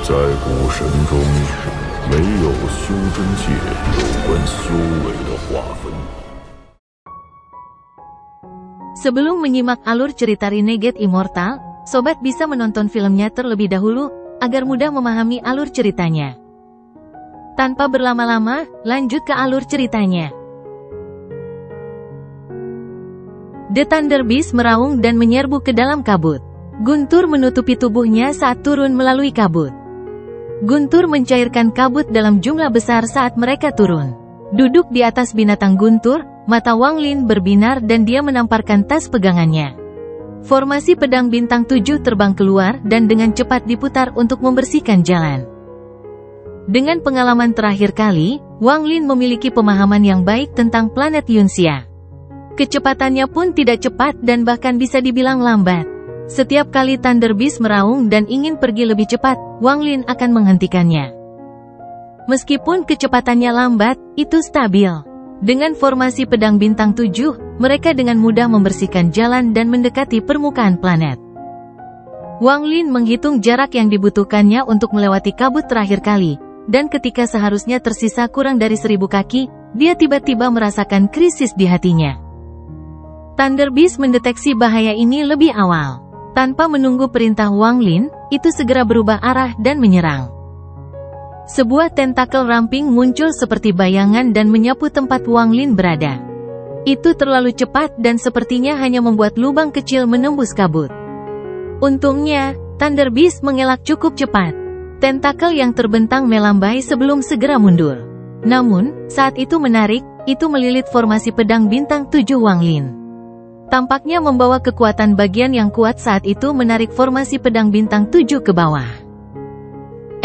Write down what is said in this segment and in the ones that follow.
在古神中，没有修真界有关修为的划分。Sebelum menyimak alur cerita Renegade Immortal, sobat bisa menonton filmnya terlebih dahulu, agar mudah memahami alur ceritanya. Tanpa berlama-lama, lanjut ke alur ceritanya. The Thunder Beast meraung dan menyerbu ke dalam kabut. Guntur menutupi tubuhnya saat turun melalui kabut. Guntur mencairkan kabut dalam jumlah besar saat mereka turun. Duduk di atas binatang Guntur, mata Wang Lin berbinar dan dia menamparkan tas pegangannya. Formasi pedang bintang 7 terbang keluar dan dengan cepat diputar untuk membersihkan jalan. Dengan pengalaman terakhir kali, Wang Lin memiliki pemahaman yang baik tentang planet Yunxia. Kecepatannya pun tidak cepat dan bahkan bisa dibilang lambat. Setiap kali Thunder Beast meraung dan ingin pergi lebih cepat, Wang Lin akan menghentikannya. Meskipun kecepatannya lambat, itu stabil. Dengan formasi pedang bintang 7, mereka dengan mudah membersihkan jalan dan mendekati permukaan planet. Wang Lin menghitung jarak yang dibutuhkannya untuk melewati kabut terakhir kali, dan ketika seharusnya tersisa kurang dari 1000 kaki, dia tiba-tiba merasakan krisis di hatinya. Thunder Beast mendeteksi bahaya ini lebih awal. Tanpa menunggu perintah Wang Lin, itu segera berubah arah dan menyerang. Sebuah tentakel ramping muncul seperti bayangan dan menyapu tempat Wang Lin berada. Itu terlalu cepat dan sepertinya hanya membuat lubang kecil menembus kabut. Untungnya, Thunder Beast mengelak cukup cepat. Tentakel yang terbentang melambai sebelum segera mundur. Namun, saat itu menarik, itu melilit formasi pedang bintang 7 Wang Lin. Tampaknya membawa kekuatan bagian yang kuat saat itu menarik formasi pedang bintang 7 ke bawah.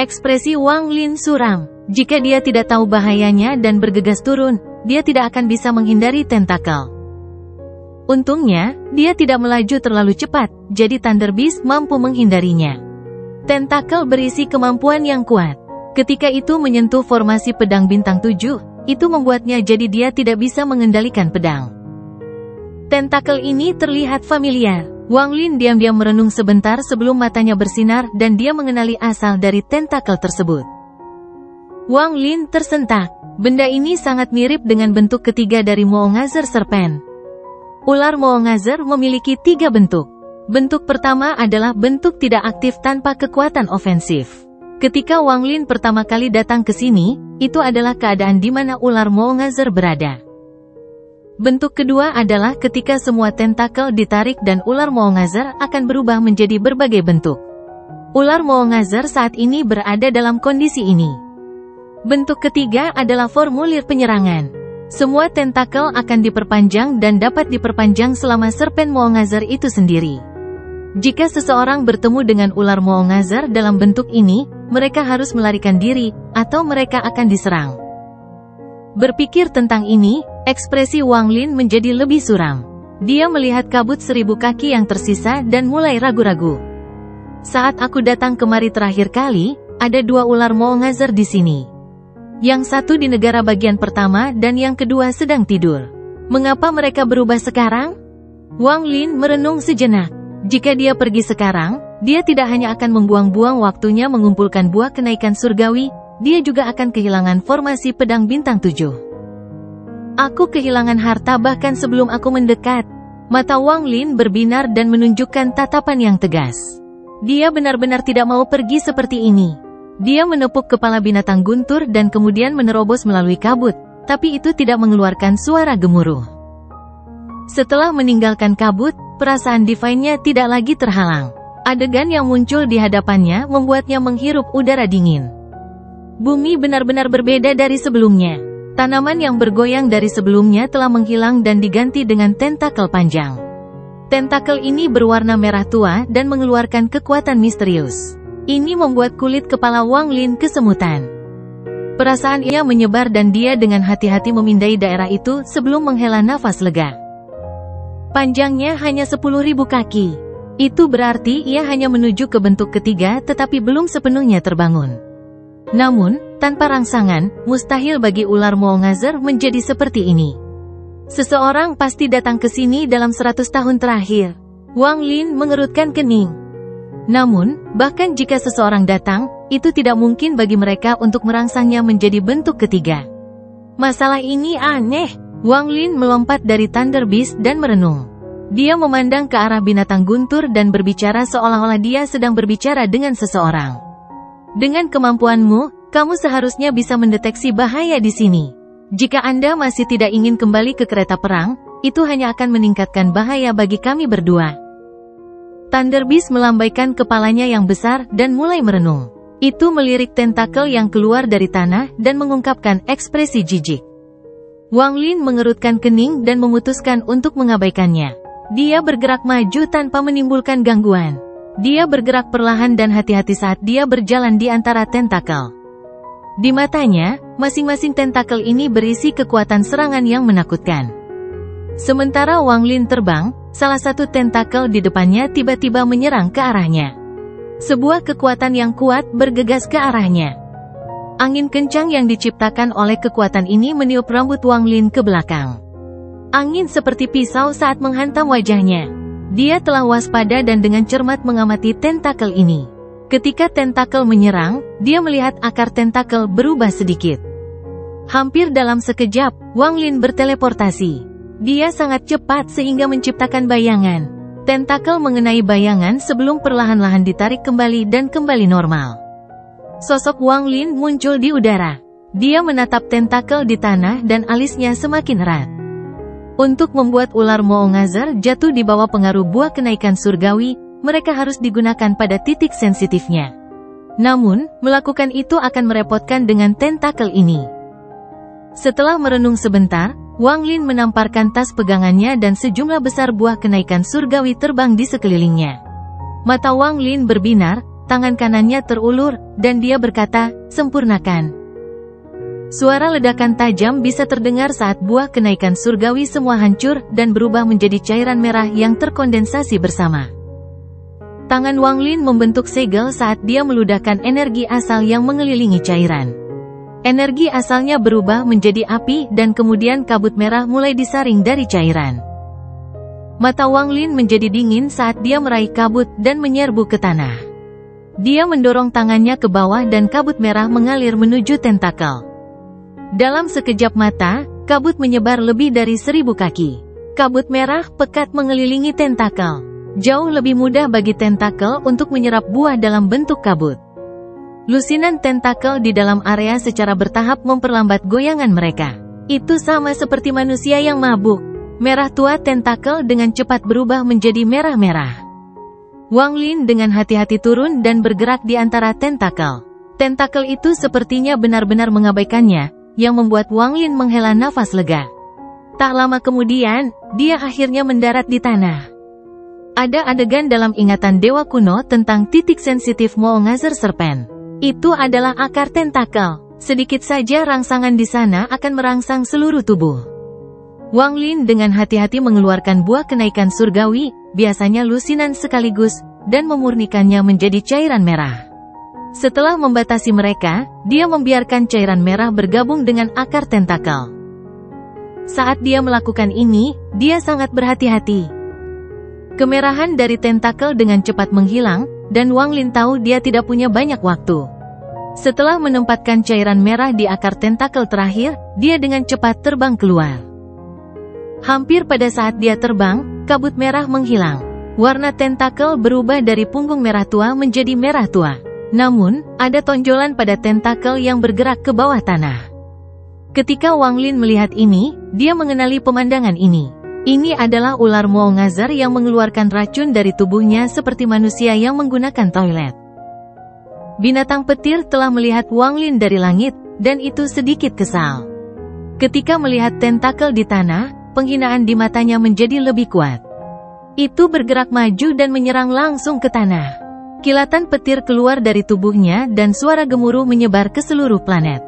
Ekspresi Wang Lin suram. Jika dia tidak tahu bahayanya dan bergegas turun, dia tidak akan bisa menghindari tentakel. Untungnya, dia tidak melaju terlalu cepat, jadi Thunder Beast mampu menghindarinya. Tentakel berisi kemampuan yang kuat. Ketika itu menyentuh formasi pedang bintang 7, itu membuatnya jadi dia tidak bisa mengendalikan pedang. Tentakel ini terlihat familiar. Wang Lin diam-diam merenung sebentar sebelum matanya bersinar dan dia mengenali asal dari tentakel tersebut. Wang Lin tersentak. Benda ini sangat mirip dengan bentuk ketiga dari Moongazer Serpent. Ular Moongazer memiliki 3 bentuk. Bentuk pertama adalah bentuk tidak aktif tanpa kekuatan ofensif. Ketika Wang Lin pertama kali datang ke sini, itu adalah keadaan di mana ular Moongazer berada. Bentuk kedua adalah ketika semua tentakel ditarik dan ular Moongazer akan berubah menjadi berbagai bentuk. Ular Moongazer saat ini berada dalam kondisi ini. Bentuk ketiga adalah formulir penyerangan. Semua tentakel akan diperpanjang dan dapat diperpanjang selama serpen Moongazer itu sendiri. Jika seseorang bertemu dengan ular Moongazer dalam bentuk ini, mereka harus melarikan diri, atau mereka akan diserang. Berpikir tentang ini, ekspresi Wang Lin menjadi lebih suram. Dia melihat kabut 1000 kaki yang tersisa dan mulai ragu-ragu. Saat aku datang kemari terakhir kali, ada 2 ular Moongazer di sini. Yang satu di negara bagian pertama dan yang kedua sedang tidur. Mengapa mereka berubah sekarang? Wang Lin merenung sejenak. Jika dia pergi sekarang, dia tidak hanya akan membuang-buang waktunya mengumpulkan buah kenaikan surgawi, dia juga akan kehilangan formasi pedang bintang 7. Aku kehilangan harta bahkan sebelum aku mendekat. Mata Wang Lin berbinar dan menunjukkan tatapan yang tegas. Dia benar-benar tidak mau pergi seperti ini. Dia menepuk kepala binatang Guntur dan kemudian menerobos melalui kabut, tapi itu tidak mengeluarkan suara gemuruh. Setelah meninggalkan kabut, perasaan divine-nya tidak lagi terhalang. Adegan yang muncul di hadapannya membuatnya menghirup udara dingin. Bumi benar-benar berbeda dari sebelumnya. Tanaman yang bergoyang dari sebelumnya telah menghilang dan diganti dengan tentakel panjang. Tentakel ini berwarna merah tua dan mengeluarkan kekuatan misterius. Ini membuat kulit kepala Wang Lin kesemutan. Perasaan ia menyebar dan dia dengan hati-hati memindai daerah itu sebelum menghela nafas lega. Panjangnya hanya 10.000 kaki. Itu berarti ia hanya menuju ke bentuk ketiga tetapi belum sepenuhnya terbangun. Namun, tanpa rangsangan, mustahil bagi ular Moongazer menjadi seperti ini. Seseorang pasti datang ke sini dalam 100 tahun terakhir. Wang Lin mengerutkan kening. Namun, bahkan jika seseorang datang, itu tidak mungkin bagi mereka untuk merangsangnya menjadi bentuk ketiga. Masalah ini aneh. Wang Lin melompat dari Thunder Beast dan merenung. Dia memandang ke arah binatang guntur dan berbicara seolah-olah dia sedang berbicara dengan seseorang. Dengan kemampuanmu, kamu seharusnya bisa mendeteksi bahaya di sini. Jika Anda masih tidak ingin kembali ke kereta perang, itu hanya akan meningkatkan bahaya bagi kami berdua. Thunder Beast melambaikan kepalanya yang besar dan mulai merenung. Itu melirik tentakel yang keluar dari tanah dan mengungkapkan ekspresi jijik. Wang Lin mengerutkan kening dan memutuskan untuk mengabaikannya. Dia bergerak maju tanpa menimbulkan gangguan. Dia bergerak perlahan dan hati-hati saat dia berjalan di antara tentakel. Di matanya, masing-masing tentakel ini berisi kekuatan serangan yang menakutkan. Sementara Wang Lin terbang, salah satu tentakel di depannya tiba-tiba menyerang ke arahnya. Sebuah kekuatan yang kuat bergegas ke arahnya. Angin kencang yang diciptakan oleh kekuatan ini meniup rambut Wang Lin ke belakang. Angin seperti pisau saat menghantam wajahnya. Dia telah waspada dan dengan cermat mengamati tentakel ini. Ketika tentakel menyerang, dia melihat akar tentakel berubah sedikit. Hampir dalam sekejap, Wang Lin berteleportasi. Dia sangat cepat sehingga menciptakan bayangan. Tentakel mengenai bayangan sebelum perlahan-lahan ditarik kembali dan kembali normal. Sosok Wang Lin muncul di udara. Dia menatap tentakel di tanah dan alisnya semakin erat. Untuk membuat ular Moongazer jatuh di bawah pengaruh buah kenaikan surgawi, mereka harus digunakan pada titik sensitifnya. Namun, melakukan itu akan merepotkan dengan tentakel ini. Setelah merenung sebentar, Wang Lin menamparkan tas pegangannya dan sejumlah besar buah kenaikan surgawi terbang di sekelilingnya. Mata Wang Lin berbinar, tangan kanannya terulur, dan dia berkata, "Sempurnakan." Suara ledakan tajam bisa terdengar saat buah kenaikan surgawi semua hancur dan berubah menjadi cairan merah yang terkondensasi bersama. Tangan Wang Lin membentuk segel saat dia meludahkan energi asal yang mengelilingi cairan. Energi asalnya berubah menjadi api dan kemudian kabut merah mulai disaring dari cairan. Mata Wang Lin menjadi dingin saat dia meraih kabut dan menyerbu ke tanah. Dia mendorong tangannya ke bawah dan kabut merah mengalir menuju tentakel. Dalam sekejap mata, kabut menyebar lebih dari 1000 kaki. Kabut merah pekat mengelilingi tentakel. Jauh lebih mudah bagi tentakel untuk menyerap buah dalam bentuk kabut. Lusinan tentakel di dalam area secara bertahap memperlambat goyangan mereka. Itu sama seperti manusia yang mabuk. Merah tua tentakel dengan cepat berubah menjadi merah-merah. Wang Lin dengan hati-hati turun dan bergerak di antara tentakel. Tentakel itu sepertinya benar-benar mengabaikannya, yang membuat Wang Lin menghela nafas lega. Tak lama kemudian, dia akhirnya mendarat di tanah. Ada adegan dalam ingatan dewa kuno tentang titik sensitif Moongazer Serpent. Itu adalah akar tentakel. Sedikit saja rangsangan di sana akan merangsang seluruh tubuh. Wang Lin dengan hati-hati mengeluarkan buah kenaikan surgawi, biasanya lusinan sekaligus, dan memurnikannya menjadi cairan merah. Setelah membatasi mereka, dia membiarkan cairan merah bergabung dengan akar tentakel. Saat dia melakukan ini, dia sangat berhati-hati. Kemerahan dari tentakel dengan cepat menghilang, dan Wang Lin tahu dia tidak punya banyak waktu. Setelah menempatkan cairan merah di akar tentakel terakhir, dia dengan cepat terbang keluar. Hampir pada saat dia terbang, kabut merah menghilang. Warna tentakel berubah dari punggung merah tua menjadi merah tua. Namun, ada tonjolan pada tentakel yang bergerak ke bawah tanah. Ketika Wang Lin melihat ini, dia mengenali pemandangan ini. Ini adalah ular Moongazer yang mengeluarkan racun dari tubuhnya seperti manusia yang menggunakan toilet. Binatang petir telah melihat Wang Lin dari langit, dan itu sedikit kesal. Ketika melihat tentakel di tanah, penghinaan di matanya menjadi lebih kuat. Itu bergerak maju dan menyerang langsung ke tanah. Kilatan petir keluar dari tubuhnya dan suara gemuruh menyebar ke seluruh planet.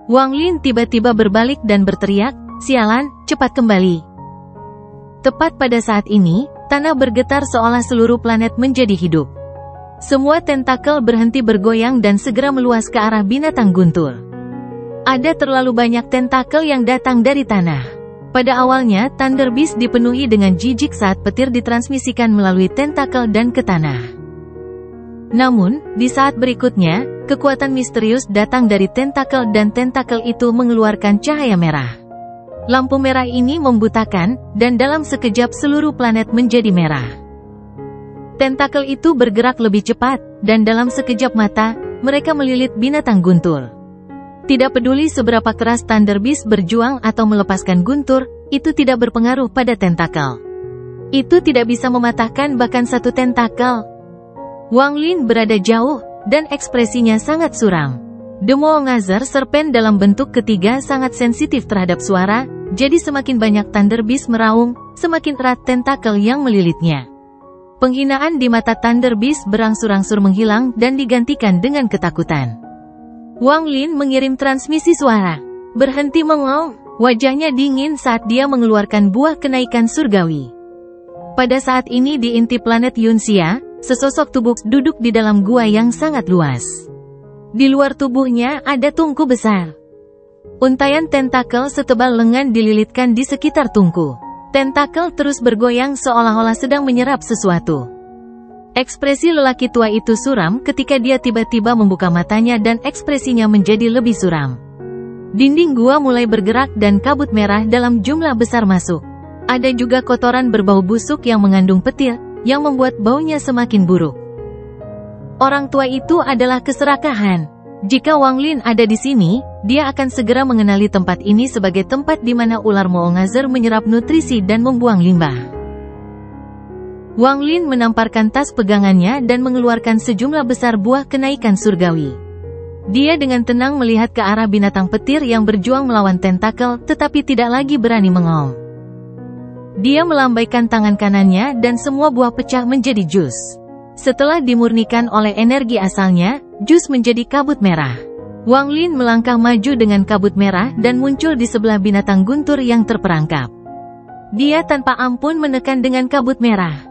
Wang Lin tiba-tiba berbalik dan berteriak, "Sialan, cepat kembali." Tepat pada saat ini, tanah bergetar seolah seluruh planet menjadi hidup. Semua tentakel berhenti bergoyang dan segera meluas ke arah binatang guntur. Ada terlalu banyak tentakel yang datang dari tanah. Pada awalnya, Thunder Beast dipenuhi dengan jijik saat petir ditransmisikan melalui tentakel dan ke tanah. Namun, di saat berikutnya, kekuatan misterius datang dari tentakel dan tentakel itu mengeluarkan cahaya merah. Lampu merah ini membutakan, dan dalam sekejap seluruh planet menjadi merah. Tentakel itu bergerak lebih cepat, dan dalam sekejap mata, mereka melilit binatang guntur. Tidak peduli seberapa keras Thunder Beast berjuang atau melepaskan guntur, itu tidak berpengaruh pada tentakel. Itu tidak bisa mematahkan bahkan satu tentakel. Wang Lin berada jauh, dan ekspresinya sangat suram. The Moongazer Serpent dalam bentuk ketiga sangat sensitif terhadap suara, jadi semakin banyak Thunder Beast meraung, semakin erat tentakel yang melilitnya. Penghinaan di mata Thunder Beast berangsur-angsur menghilang dan digantikan dengan ketakutan. Wang Lin mengirim transmisi suara. Berhenti mengaum, wajahnya dingin saat dia mengeluarkan buah kenaikan surgawi. Pada saat ini di inti planet Yunxia, sesosok tubuh duduk di dalam gua yang sangat luas. Di luar tubuhnya ada tungku besar. Untaian tentakel setebal lengan dililitkan di sekitar tungku. Tentakel terus bergoyang seolah-olah sedang menyerap sesuatu. Ekspresi lelaki tua itu suram ketika dia tiba-tiba membuka matanya dan ekspresinya menjadi lebih suram. Dinding gua mulai bergerak dan kabut merah dalam jumlah besar masuk. Ada juga kotoran berbau busuk yang mengandung petir, yang membuat baunya semakin buruk. Orang tua itu adalah keserakahan. Jika Wang Lin ada di sini, dia akan segera mengenali tempat ini sebagai tempat di mana ular Moongazer menyerap nutrisi dan membuang limbah. Wang Lin menamparkan tas pegangannya dan mengeluarkan sejumlah besar buah kenaikan surgawi. Dia dengan tenang melihat ke arah binatang petir yang berjuang melawan tentakel tetapi tidak lagi berani mengaum. Dia melambaikan tangan kanannya dan semua buah pecah menjadi jus. Setelah dimurnikan oleh energi asalnya, jus menjadi kabut merah. Wang Lin melangkah maju dengan kabut merah dan muncul di sebelah binatang guntur yang terperangkap. Dia tanpa ampun menekan dengan kabut merah.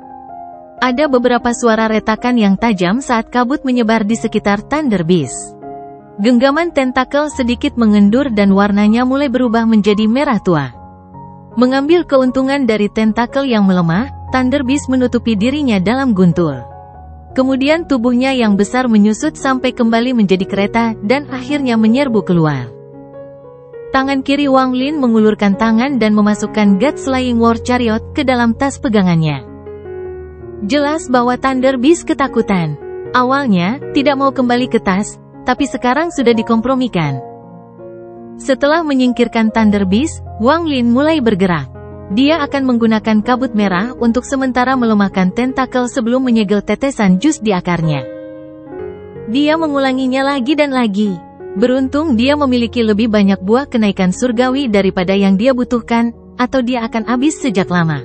Ada beberapa suara retakan yang tajam saat kabut menyebar di sekitar Thunder Beast. Genggaman tentakel sedikit mengendur dan warnanya mulai berubah menjadi merah tua. Mengambil keuntungan dari tentakel yang melemah, Thunder Beast menutupi dirinya dalam guntur. Kemudian tubuhnya yang besar menyusut sampai kembali menjadi kereta dan akhirnya menyerbu keluar. Tangan kiri Wang Lin mengulurkan tangan dan memasukkan God Slaying War Chariot ke dalam tas pegangannya. Jelas bahwa Thunder Beast ketakutan. Awalnya, tidak mau kembali ke tas, tapi sekarang sudah dikompromikan. Setelah menyingkirkan Thunder Beast, Wang Lin mulai bergerak. Dia akan menggunakan kabut merah untuk sementara melemahkan tentakel sebelum menyegel tetesan jus di akarnya. Dia mengulanginya lagi dan lagi. Beruntung dia memiliki lebih banyak buah kenaikan surgawi daripada yang dia butuhkan, atau dia akan habis sejak lama.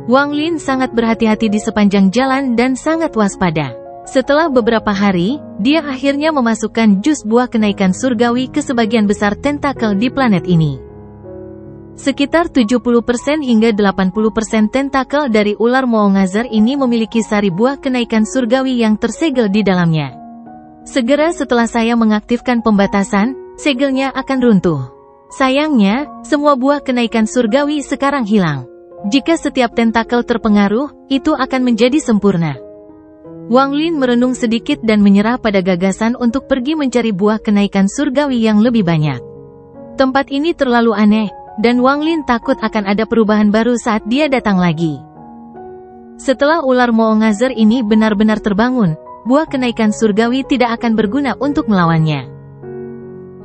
Wang Lin sangat berhati-hati di sepanjang jalan dan sangat waspada. Setelah beberapa hari, dia akhirnya memasukkan jus buah kenaikan surgawi ke sebagian besar tentakel di planet ini. Sekitar 70% hingga 80% tentakel dari ular Moongazer ini memiliki sari buah kenaikan surgawi yang tersegel di dalamnya. Segera setelah saya mengaktifkan pembatasan, segelnya akan runtuh. Sayangnya, semua buah kenaikan surgawi sekarang hilang. Jika setiap tentakel terpengaruh, itu akan menjadi sempurna. Wang Lin merenung sedikit dan menyerah pada gagasan untuk pergi mencari buah kenaikan surgawi yang lebih banyak. Tempat ini terlalu aneh, dan Wang Lin takut akan ada perubahan baru saat dia datang lagi. Setelah ular Moongazer ini benar-benar terbangun, buah kenaikan surgawi tidak akan berguna untuk melawannya.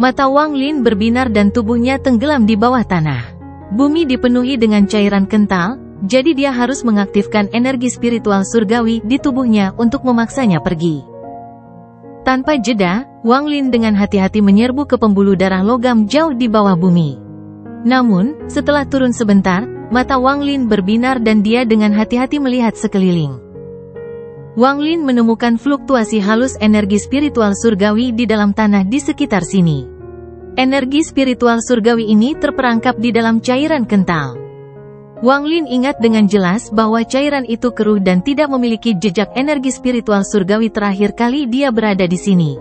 Mata Wang Lin berbinar dan tubuhnya tenggelam di bawah tanah. Bumi dipenuhi dengan cairan kental, jadi dia harus mengaktifkan energi spiritual surgawi di tubuhnya untuk memaksanya pergi. Tanpa jeda, Wang Lin dengan hati-hati menyerbu ke pembuluh darah logam jauh di bawah bumi. Namun, setelah turun sebentar, mata Wang Lin berbinar dan dia dengan hati-hati melihat sekeliling. Wang Lin menemukan fluktuasi halus energi spiritual surgawi di dalam tanah di sekitar sini. Energi spiritual surgawi ini terperangkap di dalam cairan kental. Wang Lin ingat dengan jelas bahwa cairan itu keruh dan tidak memiliki jejak energi spiritual surgawi terakhir kali dia berada di sini.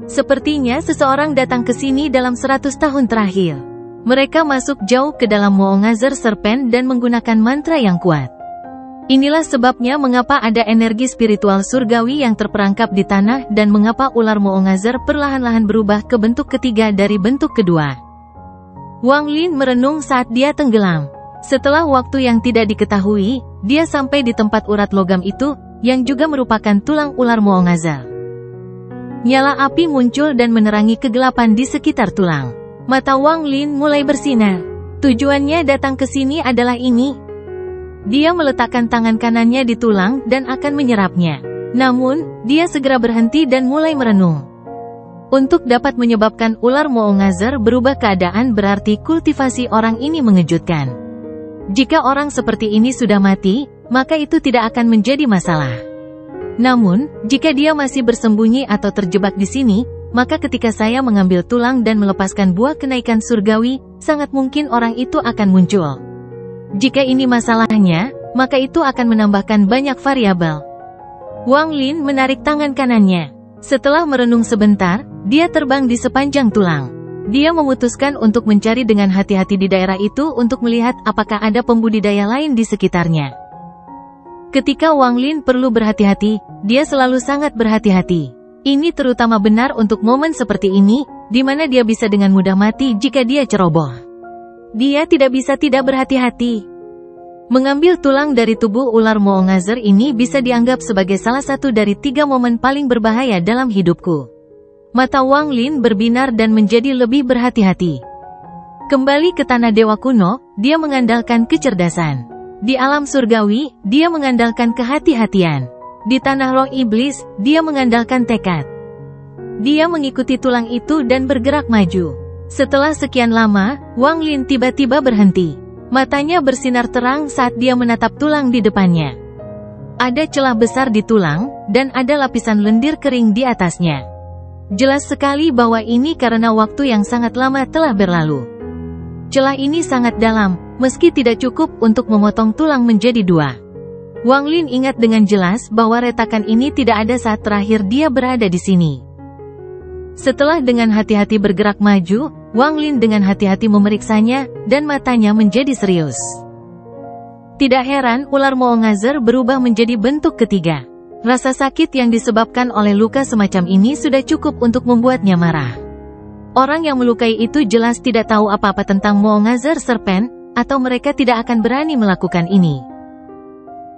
Sepertinya seseorang datang ke sini dalam 100 tahun terakhir. Mereka masuk jauh ke dalam Moongazer Serpent dan menggunakan mantra yang kuat. Inilah sebabnya mengapa ada energi spiritual surgawi yang terperangkap di tanah dan mengapa ular Moongazer perlahan-lahan berubah ke bentuk ketiga dari bentuk kedua. Wang Lin merenung saat dia tenggelam. Setelah waktu yang tidak diketahui, dia sampai di tempat urat logam itu, yang juga merupakan tulang ular Moongazer. Nyala api muncul dan menerangi kegelapan di sekitar tulang. Mata Wang Lin mulai bersinar. Tujuannya datang ke sini adalah ini. Dia meletakkan tangan kanannya di tulang dan akan menyerapnya. Namun, dia segera berhenti dan mulai merenung. Untuk dapat menyebabkan ular Moongazer berubah keadaan berarti kultivasi orang ini mengejutkan. Jika orang seperti ini sudah mati, maka itu tidak akan menjadi masalah. Namun, jika dia masih bersembunyi atau terjebak di sini, maka ketika saya mengambil tulang dan melepaskan buah kenaikan surgawi, sangat mungkin orang itu akan muncul. Jika ini masalahnya, maka itu akan menambahkan banyak variabel. Wang Lin menarik tangan kanannya. Setelah merenung sebentar, dia terbang di sepanjang tulang. Dia memutuskan untuk mencari dengan hati-hati di daerah itu untuk melihat apakah ada pembudidaya lain di sekitarnya. Ketika Wang Lin perlu berhati-hati, dia selalu sangat berhati-hati. Ini terutama benar untuk momen seperti ini, di mana dia bisa dengan mudah mati jika dia ceroboh. Dia tidak bisa tidak berhati-hati. Mengambil tulang dari tubuh ular Moongazer ini bisa dianggap sebagai salah satu dari 3 momen paling berbahaya dalam hidupku. Mata Wang Lin berbinar dan menjadi lebih berhati-hati. Kembali ke tanah dewa kuno, dia mengandalkan kecerdasan. Di alam surgawi, dia mengandalkan kehati-hatian. Di tanah roh iblis, dia mengandalkan tekad. Dia mengikuti tulang itu dan bergerak maju. Setelah sekian lama, Wang Lin tiba-tiba berhenti. Matanya bersinar terang saat dia menatap tulang di depannya. Ada celah besar di tulang, dan ada lapisan lendir kering di atasnya. Jelas sekali bahwa ini karena waktu yang sangat lama telah berlalu. Celah ini sangat dalam, meski tidak cukup untuk memotong tulang menjadi 2. Wang Lin ingat dengan jelas bahwa retakan ini tidak ada saat terakhir dia berada di sini. Setelah dengan hati-hati bergerak maju, Wang Lin dengan hati-hati memeriksanya, dan matanya menjadi serius. Tidak heran ular Moongazer berubah menjadi bentuk ketiga. Rasa sakit yang disebabkan oleh luka semacam ini sudah cukup untuk membuatnya marah. Orang yang melukai itu jelas tidak tahu apa-apa tentang Moongazer Serpent, atau mereka tidak akan berani melakukan ini.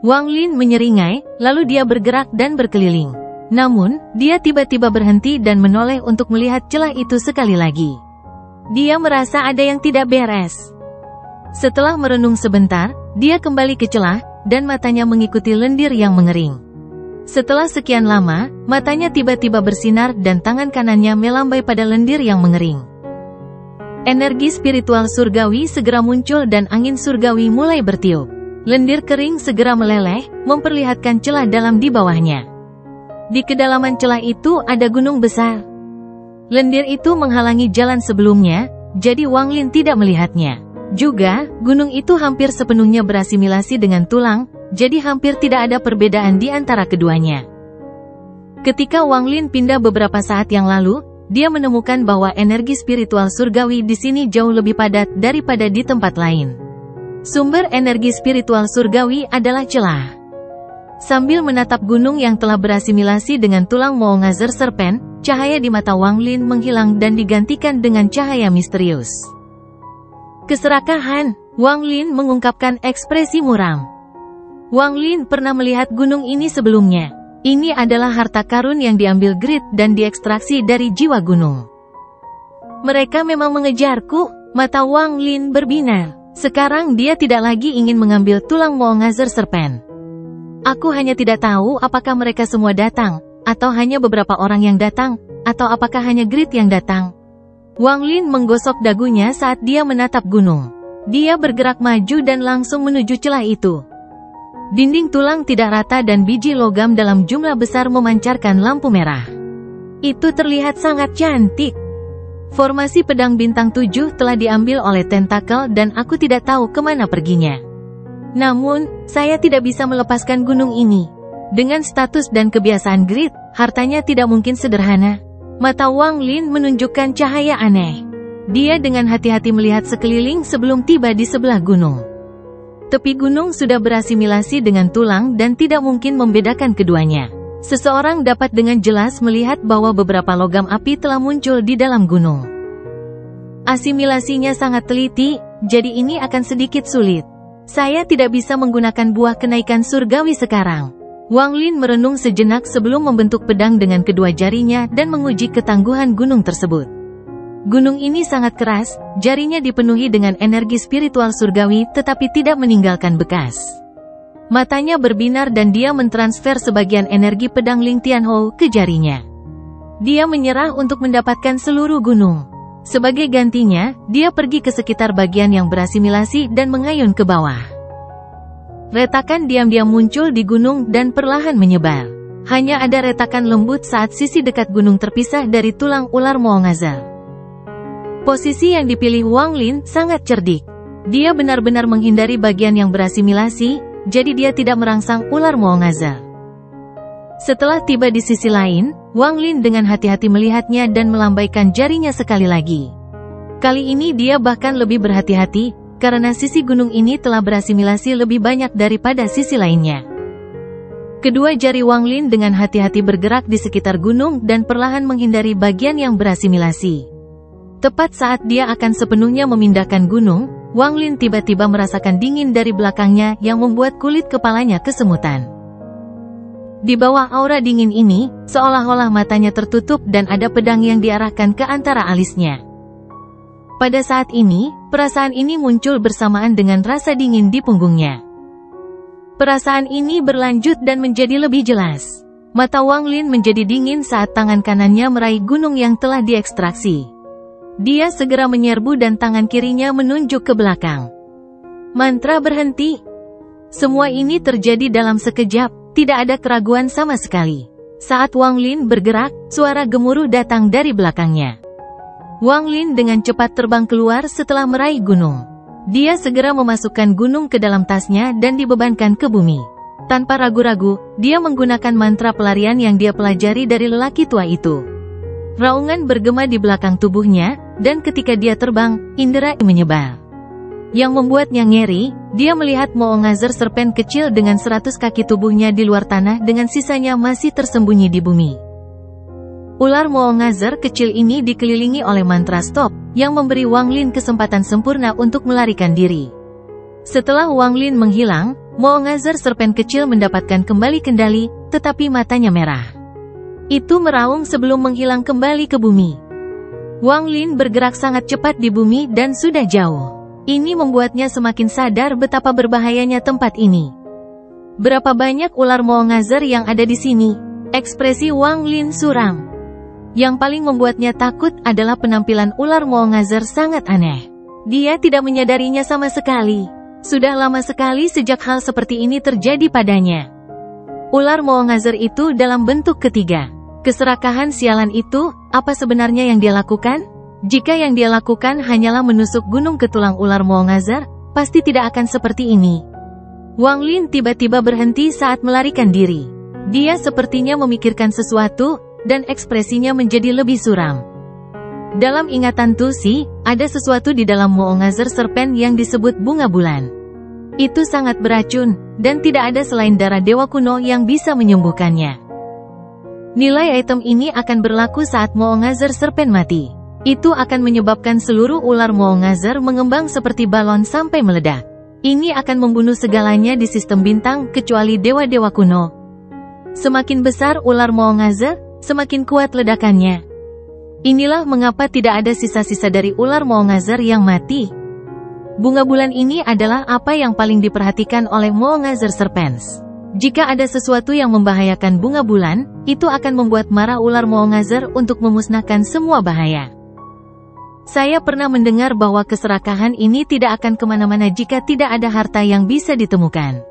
Wang Lin menyeringai, lalu dia bergerak dan berkeliling. Namun, dia tiba-tiba berhenti dan menoleh untuk melihat celah itu sekali lagi. Dia merasa ada yang tidak beres. Setelah merenung sebentar, dia kembali ke celah, dan matanya mengikuti lendir yang mengering. Setelah sekian lama, matanya tiba-tiba bersinar dan tangan kanannya melambai pada lendir yang mengering. Energi spiritual surgawi segera muncul dan angin surgawi mulai bertiup. Lendir kering segera meleleh, memperlihatkan celah dalam di bawahnya. Di kedalaman celah itu ada gunung besar. Lendir itu menghalangi jalan sebelumnya, jadi Wang Lin tidak melihatnya. Juga, gunung itu hampir sepenuhnya berasimilasi dengan tulang, jadi hampir tidak ada perbedaan di antara keduanya. Ketika Wang Lin pindah beberapa saat yang lalu, dia menemukan bahwa energi spiritual surgawi di sini jauh lebih padat daripada di tempat lain. Sumber energi spiritual surgawi adalah celah. Sambil menatap gunung yang telah berasimilasi dengan tulang Moongazer Serpent, cahaya di mata Wang Lin menghilang dan digantikan dengan cahaya misterius. Keserakahan, Wang Lin mengungkapkan ekspresi muram. Wang Lin pernah melihat gunung ini sebelumnya. Ini adalah harta karun yang diambil Grid dan diekstraksi dari jiwa gunung. Mereka memang mengejarku, mata Wang Lin berbinar. Sekarang dia tidak lagi ingin mengambil tulang Moongazer Serpent. Aku hanya tidak tahu apakah mereka semua datang, atau hanya beberapa orang yang datang, atau apakah hanya Grid yang datang. Wang Lin menggosok dagunya saat dia menatap gunung. Dia bergerak maju dan langsung menuju celah itu. Dinding tulang tidak rata dan biji logam dalam jumlah besar memancarkan lampu merah. Itu terlihat sangat cantik. Formasi pedang bintang 7 telah diambil oleh tentakel dan aku tidak tahu kemana perginya. Namun, saya tidak bisa melepaskan gunung ini. Dengan status dan kebiasaan Grid, hartanya tidak mungkin sederhana. Mata Wang Lin menunjukkan cahaya aneh. Dia dengan hati-hati melihat sekeliling sebelum tiba di sebelah gunung. Tepi gunung sudah berasimilasi dengan tulang dan tidak mungkin membedakan keduanya. Seseorang dapat dengan jelas melihat bahwa beberapa logam api telah muncul di dalam gunung. Asimilasinya sangat teliti, jadi ini akan sedikit sulit. Saya tidak bisa menggunakan buah kenaikan surgawi sekarang. Wang Lin merenung sejenak sebelum membentuk pedang dengan kedua jarinya dan menguji ketangguhan gunung tersebut. Gunung ini sangat keras, jarinya dipenuhi dengan energi spiritual surgawi tetapi tidak meninggalkan bekas. Matanya berbinar dan dia mentransfer sebagian energi pedang Ling Tianhou ke jarinya. Dia menyerah untuk mendapatkan seluruh gunung. Sebagai gantinya, dia pergi ke sekitar bagian yang berasimilasi dan mengayun ke bawah. Retakan diam-diam muncul di gunung dan perlahan menyebar. Hanya ada retakan lembut saat sisi dekat gunung terpisah dari tulang ular Moongazar. Posisi yang dipilih Wang Lin sangat cerdik. Dia benar-benar menghindari bagian yang berasimilasi, jadi dia tidak merangsang ular Moongazar. Setelah tiba di sisi lain, Wang Lin dengan hati-hati melihatnya dan melambaikan jarinya sekali lagi. Kali ini dia bahkan lebih berhati-hati, karena sisi gunung ini telah berasimilasi lebih banyak daripada sisi lainnya. Kedua jari Wang Lin dengan hati-hati bergerak di sekitar gunung dan perlahan menghindari bagian yang berasimilasi. Tepat saat dia akan sepenuhnya memindahkan gunung, Wang Lin tiba-tiba merasakan dingin dari belakangnya yang membuat kulit kepalanya kesemutan. Di bawah aura dingin ini, seolah-olah matanya tertutup dan ada pedang yang diarahkan ke antara alisnya. Pada saat ini, perasaan ini muncul bersamaan dengan rasa dingin di punggungnya. Perasaan ini berlanjut dan menjadi lebih jelas. Mata Wang Lin menjadi dingin saat tangan kanannya meraih gunung yang telah diekstraksi. Dia segera menyerbu dan tangan kirinya menunjuk ke belakang. Mantra berhenti. Semua ini terjadi dalam sekejap. Tidak ada keraguan sama sekali. Saat Wang Lin bergerak, suara gemuruh datang dari belakangnya. Wang Lin dengan cepat terbang keluar setelah meraih gunung. Dia segera memasukkan gunung ke dalam tasnya dan dibebankan ke bumi. Tanpa ragu-ragu, dia menggunakan mantra pelarian yang dia pelajari dari lelaki tua itu. Raungan bergema di belakang tubuhnya, dan ketika dia terbang, indera menyebar. Yang membuatnya ngeri, dia melihat Moongazar serpen kecil dengan 100 kaki tubuhnya di luar tanah dengan sisanya masih tersembunyi di bumi. Ular Moongazar kecil ini dikelilingi oleh mantra stop, yang memberi Wang Lin kesempatan sempurna untuk melarikan diri. Setelah Wang Lin menghilang, Moongazar serpen kecil mendapatkan kembali kendali, tetapi matanya merah. Itu meraung sebelum menghilang kembali ke bumi. Wang Lin bergerak sangat cepat di bumi dan sudah jauh. Ini membuatnya semakin sadar betapa berbahayanya tempat ini. Berapa banyak ular Moongazar yang ada di sini? Ekspresi Wang Lin suram. Yang paling membuatnya takut adalah penampilan ular Moongazar sangat aneh. Dia tidak menyadarinya sama sekali. Sudah lama sekali sejak hal seperti ini terjadi padanya. Ular Moongazar itu dalam bentuk ketiga. Keserakahan sialan itu, apa sebenarnya yang dia lakukan? Jika yang dia lakukan hanyalah menusuk gunung ke tulang ular Moongazar, pasti tidak akan seperti ini. Wang Lin tiba-tiba berhenti saat melarikan diri. Dia sepertinya memikirkan sesuatu, dan ekspresinya menjadi lebih suram. Dalam ingatan Tusi, ada sesuatu di dalam Moongazar serpen yang disebut bunga bulan. Itu sangat beracun, dan tidak ada selain darah dewa kuno yang bisa menyembuhkannya. Nilai item ini akan berlaku saat Moongazar serpen mati. Itu akan menyebabkan seluruh ular Moongazar mengembang seperti balon sampai meledak. Ini akan membunuh segalanya di sistem bintang kecuali dewa-dewa kuno. Semakin besar ular Moongazar, semakin kuat ledakannya. Inilah mengapa tidak ada sisa-sisa dari ular Moongazar yang mati. Bunga bulan ini adalah apa yang paling diperhatikan oleh Moongazar Serpents. Jika ada sesuatu yang membahayakan bunga bulan, itu akan membuat marah ular Moongazar untuk memusnahkan semua bahaya. Saya pernah mendengar bahwa keserakahan ini tidak akan kemana-mana jika tidak ada harta yang bisa ditemukan.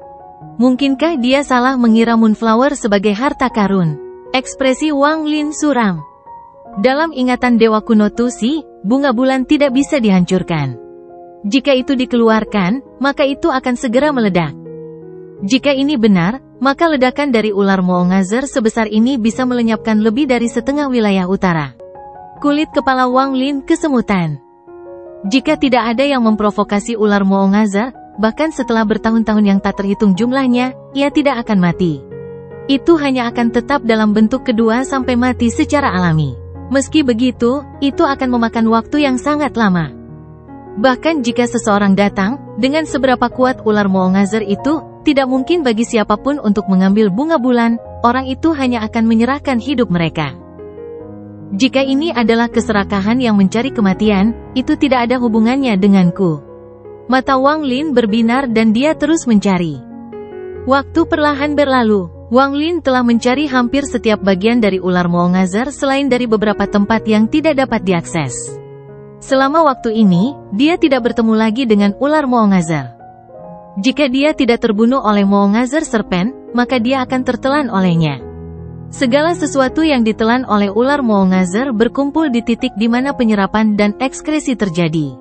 Mungkinkah dia salah mengira Moonflower sebagai harta karun? Ekspresi Wang Lin suram. Dalam ingatan dewa kuno Tusi, bunga bulan tidak bisa dihancurkan. Jika itu dikeluarkan, maka itu akan segera meledak. Jika ini benar, maka ledakan dari ular Moongazar sebesar ini bisa melenyapkan lebih dari setengah wilayah utara. Kulit kepala Wang Lin kesemutan. Jika tidak ada yang memprovokasi ular Moongazar, bahkan setelah bertahun-tahun yang tak terhitung jumlahnya, ia tidak akan mati. Itu hanya akan tetap dalam bentuk kedua sampai mati secara alami. Meski begitu, itu akan memakan waktu yang sangat lama. Bahkan jika seseorang datang, dengan seberapa kuat ular Moongazer itu, tidak mungkin bagi siapapun untuk mengambil bunga bulan, orang itu hanya akan menyerahkan hidup mereka. Jika ini adalah keserakahan yang mencari kematian, itu tidak ada hubungannya denganku. Mata Wang Lin berbinar dan dia terus mencari. Waktu perlahan berlalu. Wang Lin telah mencari hampir setiap bagian dari ular Moongazer selain dari beberapa tempat yang tidak dapat diakses. Selama waktu ini, dia tidak bertemu lagi dengan ular Moongazer. Jika dia tidak terbunuh oleh Moongazer Serpent, maka dia akan tertelan olehnya. Segala sesuatu yang ditelan oleh ular Moongazer berkumpul di titik di mana penyerapan dan ekskresi terjadi.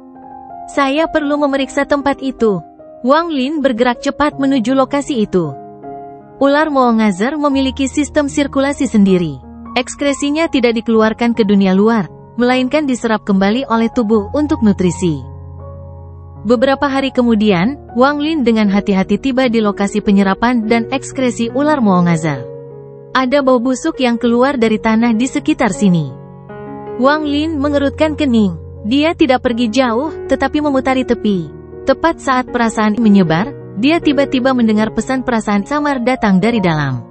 Saya perlu memeriksa tempat itu. Wang Lin bergerak cepat menuju lokasi itu. Ular Moongazer memiliki sistem sirkulasi sendiri. Ekskresinya tidak dikeluarkan ke dunia luar, melainkan diserap kembali oleh tubuh untuk nutrisi. Beberapa hari kemudian, Wang Lin dengan hati-hati tiba di lokasi penyerapan dan ekskresi ular Moongazer. Ada bau busuk yang keluar dari tanah di sekitar sini. Wang Lin mengerutkan kening. Dia tidak pergi jauh, tetapi memutari tepi. Tepat saat perasaan menyebar, dia tiba-tiba mendengar pesan perasaan samar datang dari dalam.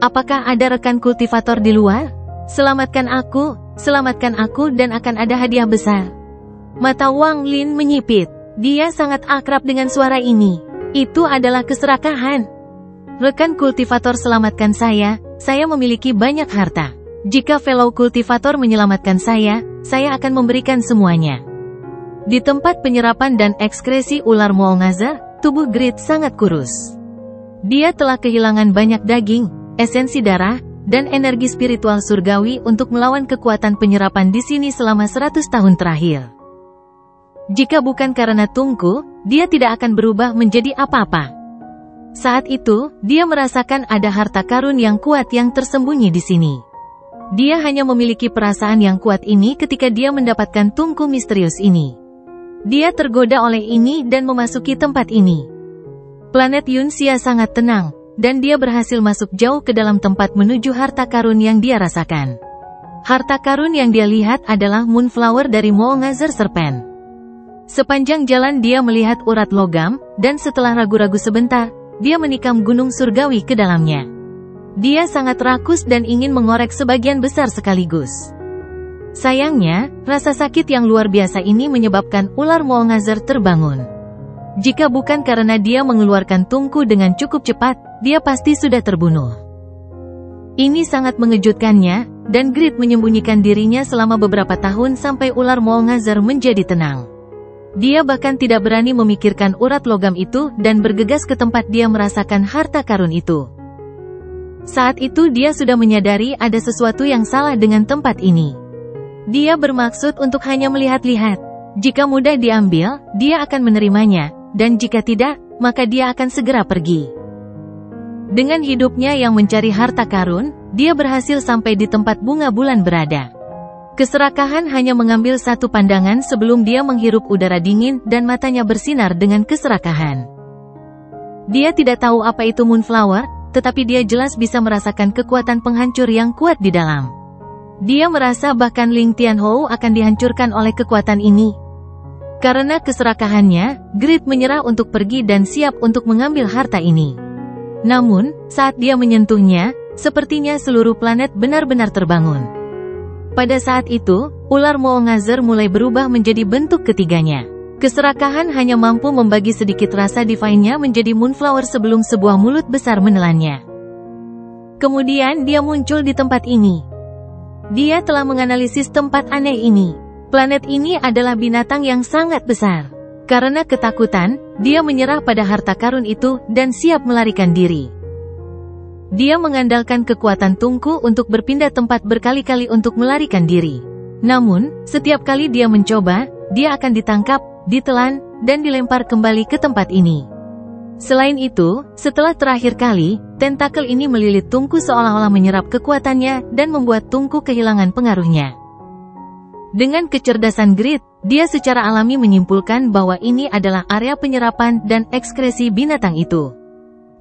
Apakah ada rekan kultivator di luar? Selamatkan aku dan akan ada hadiah besar. Mata Wang Lin menyipit. Dia sangat akrab dengan suara ini. Itu adalah keserakahan. Rekan kultivator selamatkan saya memiliki banyak harta. Jika fellow kultivator menyelamatkan saya akan memberikan semuanya. Di tempat penyerapan dan ekskresi ular Moongazer, tubuh Grit sangat kurus. Dia telah kehilangan banyak daging, esensi darah, dan energi spiritual surgawi untuk melawan kekuatan penyerapan di sini selama 100 tahun terakhir. Jika bukan karena Tungku, dia tidak akan berubah menjadi apa-apa. Saat itu, dia merasakan ada harta karun yang kuat yang tersembunyi di sini. Dia hanya memiliki perasaan yang kuat ini ketika dia mendapatkan tungku misterius ini. Dia tergoda oleh ini dan memasuki tempat ini. Planet Yunxia sangat tenang, dan dia berhasil masuk jauh ke dalam tempat menuju harta karun yang dia rasakan. Harta karun yang dia lihat adalah Moonflower dari Moongazer Serpent. Sepanjang jalan dia melihat urat logam, dan setelah ragu-ragu sebentar, dia menikam gunung surgawi ke dalamnya. Dia sangat rakus dan ingin mengorek sebagian besar sekaligus. Sayangnya, rasa sakit yang luar biasa ini menyebabkan ular Moongazer terbangun. Jika bukan karena dia mengeluarkan tungku dengan cukup cepat, dia pasti sudah terbunuh. Ini sangat mengejutkannya, dan Grit menyembunyikan dirinya selama beberapa tahun sampai ular Moongazer menjadi tenang. Dia bahkan tidak berani memikirkan urat logam itu dan bergegas ke tempat dia merasakan harta karun itu. Saat itu dia sudah menyadari ada sesuatu yang salah dengan tempat ini. Dia bermaksud untuk hanya melihat-lihat. Jika mudah diambil, dia akan menerimanya, dan jika tidak, maka dia akan segera pergi. Dengan hidupnya yang mencari harta karun, dia berhasil sampai di tempat bunga bulan berada. Keserakahan hanya mengambil satu pandangan sebelum dia menghirup udara dingin dan matanya bersinar dengan keserakahan. Dia tidak tahu apa itu Moonflower, tetapi dia jelas bisa merasakan kekuatan penghancur yang kuat di dalam. Dia merasa bahkan Ling Tianhou akan dihancurkan oleh kekuatan ini. Karena keserakahannya, Grit menyerah untuk pergi dan siap untuk mengambil harta ini. Namun, saat dia menyentuhnya, sepertinya seluruh planet benar-benar terbangun. Pada saat itu, ular Moongazer mulai berubah menjadi bentuk ketiganya. Keserakahan hanya mampu membagi sedikit rasa divine-nya menjadi Moonflower sebelum sebuah mulut besar menelannya. Kemudian dia muncul di tempat ini. Dia telah menganalisis tempat aneh ini. Planet ini adalah binatang yang sangat besar. Karena ketakutan, dia menyerah pada harta karun itu dan siap melarikan diri. Dia mengandalkan kekuatan tungku untuk berpindah tempat berkali-kali untuk melarikan diri. Namun, setiap kali dia mencoba, dia akan ditangkap, ditelan, dan dilempar kembali ke tempat ini. Selain itu, setelah terakhir kali, tentakel ini melilit tungku seolah-olah menyerap kekuatannya dan membuat tungku kehilangan pengaruhnya. Dengan kecerdasan Grid, dia secara alami menyimpulkan bahwa ini adalah area penyerapan dan ekskresi binatang itu.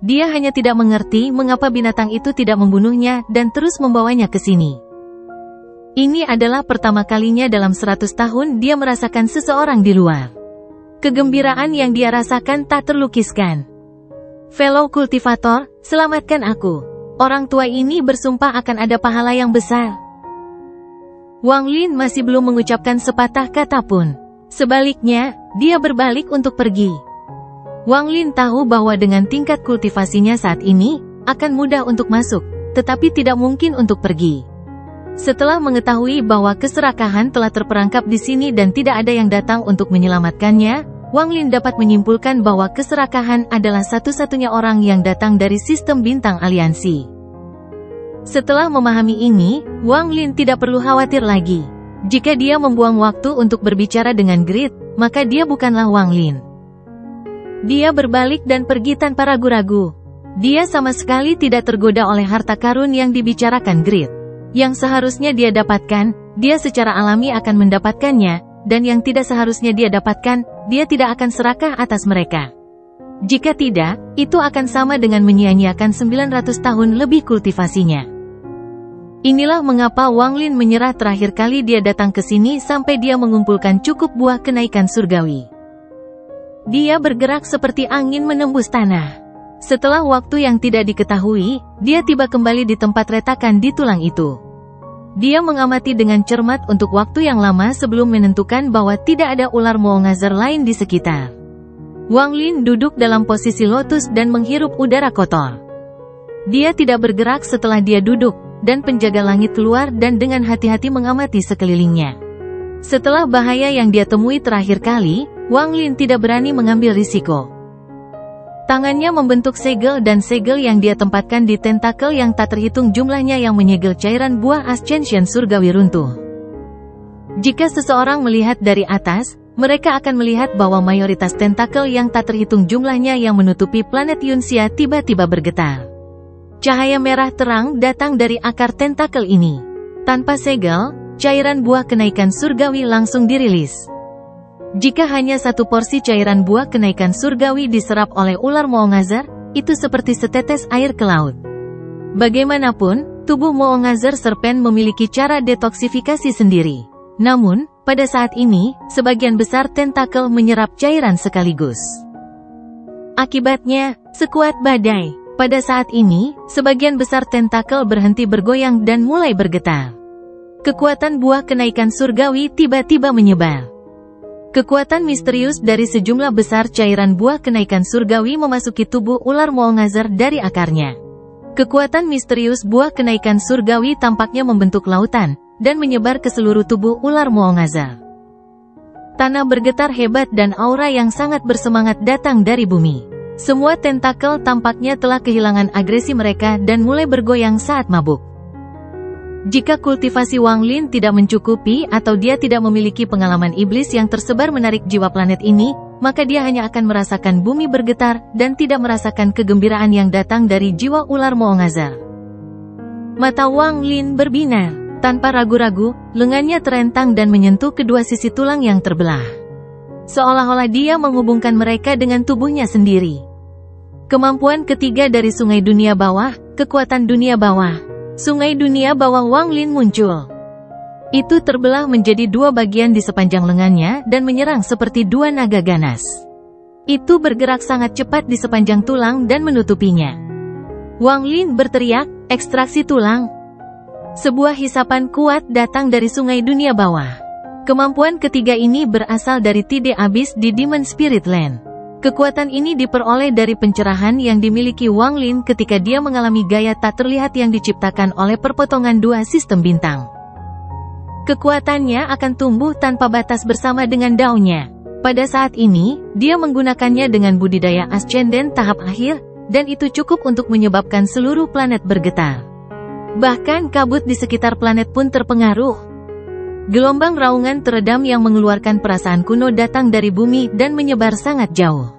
Dia hanya tidak mengerti mengapa binatang itu tidak membunuhnya dan terus membawanya ke sini. Ini adalah pertama kalinya dalam 100 tahun dia merasakan seseorang di luar. Kegembiraan yang dia rasakan tak terlukiskan. Fellow kultivator, selamatkan aku. Orang tua ini bersumpah akan ada pahala yang besar. Wang Lin masih belum mengucapkan sepatah kata pun. Sebaliknya, dia berbalik untuk pergi. Wang Lin tahu bahwa dengan tingkat kultivasinya saat ini, akan mudah untuk masuk, tetapi tidak mungkin untuk pergi. Setelah mengetahui bahwa keserakahan telah terperangkap di sini dan tidak ada yang datang untuk menyelamatkannya, Wang Lin dapat menyimpulkan bahwa keserakahan adalah satu-satunya orang yang datang dari sistem bintang aliansi. Setelah memahami ini, Wang Lin tidak perlu khawatir lagi. Jika dia membuang waktu untuk berbicara dengan Grid, maka dia bukanlah Wang Lin. Dia berbalik dan pergi tanpa ragu-ragu. Dia sama sekali tidak tergoda oleh harta karun yang dibicarakan Grid. Yang seharusnya dia dapatkan, dia secara alami akan mendapatkannya, dan yang tidak seharusnya dia dapatkan, dia tidak akan serakah atas mereka. Jika tidak, itu akan sama dengan menyia-nyiakan 900 tahun lebih kultivasinya. Inilah mengapa Wang Lin menyerah terakhir kali dia datang ke sini sampai dia mengumpulkan cukup buah kenaikan surgawi. Dia bergerak seperti angin menembus tanah. Setelah waktu yang tidak diketahui, dia tiba kembali di tempat retakan di tulang itu. Dia mengamati dengan cermat untuk waktu yang lama sebelum menentukan bahwa tidak ada ular Moongazar lain di sekitar. Wang Lin duduk dalam posisi lotus dan menghirup udara kotor. Dia tidak bergerak setelah dia duduk, dan penjaga langit keluar dan dengan hati-hati mengamati sekelilingnya. Setelah bahaya yang dia temui terakhir kali, Wang Lin tidak berani mengambil risiko. Tangannya membentuk segel dan segel yang dia tempatkan di tentakel yang tak terhitung jumlahnya yang menyegel cairan buah ascension surgawi runtuh. Jika seseorang melihat dari atas, mereka akan melihat bahwa mayoritas tentakel yang tak terhitung jumlahnya yang menutupi planet Yunxia tiba-tiba bergetar. Cahaya merah terang datang dari akar tentakel ini. Tanpa segel, cairan buah kenaikan surgawi langsung dirilis. Jika hanya satu porsi cairan buah kenaikan surgawi diserap oleh ular Moongazar, itu seperti setetes air ke laut. Bagaimanapun, tubuh Moongazar serpen memiliki cara detoksifikasi sendiri. Namun, pada saat ini, sebagian besar tentakel menyerap cairan sekaligus. Akibatnya, sekuat badai. Pada saat ini, sebagian besar tentakel berhenti bergoyang dan mulai bergetar. Kekuatan buah kenaikan surgawi tiba-tiba menyebar. Kekuatan misterius dari sejumlah besar cairan buah kenaikan surgawi memasuki tubuh ular Moongazar dari akarnya. Kekuatan misterius buah kenaikan surgawi tampaknya membentuk lautan, dan menyebar ke seluruh tubuh ular Moongazar. Tanah bergetar hebat dan aura yang sangat bersemangat datang dari bumi. Semua tentakel tampaknya telah kehilangan agresi mereka dan mulai bergoyang saat mabuk. Jika kultivasi Wang Lin tidak mencukupi atau dia tidak memiliki pengalaman iblis yang tersebar menarik jiwa planet ini, maka dia hanya akan merasakan bumi bergetar dan tidak merasakan kegembiraan yang datang dari jiwa ular Moongazar. Mata Wang Lin berbinar. Tanpa ragu-ragu, lengannya terentang dan menyentuh kedua sisi tulang yang terbelah. Seolah-olah dia menghubungkan mereka dengan tubuhnya sendiri. Kemampuan ketiga dari sungai dunia bawah, kekuatan dunia bawah. Sungai dunia bawah Wang Lin muncul. Itu terbelah menjadi dua bagian di sepanjang lengannya dan menyerang seperti dua naga ganas. Itu bergerak sangat cepat di sepanjang tulang dan menutupinya. Wang Lin berteriak, ekstraksi tulang. Sebuah hisapan kuat datang dari sungai dunia bawah. Kemampuan ketiga ini berasal dari Tide Abyss di Demon Spirit Land. Kekuatan ini diperoleh dari pencerahan yang dimiliki Wang Lin ketika dia mengalami gaya tak terlihat yang diciptakan oleh perpotongan dua sistem bintang. Kekuatannya akan tumbuh tanpa batas bersama dengan daunnya. Pada saat ini, dia menggunakannya dengan budidaya ascendent tahap akhir, dan itu cukup untuk menyebabkan seluruh planet bergetar. Bahkan kabut di sekitar planet pun terpengaruh. Gelombang raungan teredam yang mengeluarkan perasaan kuno datang dari bumi dan menyebar sangat jauh.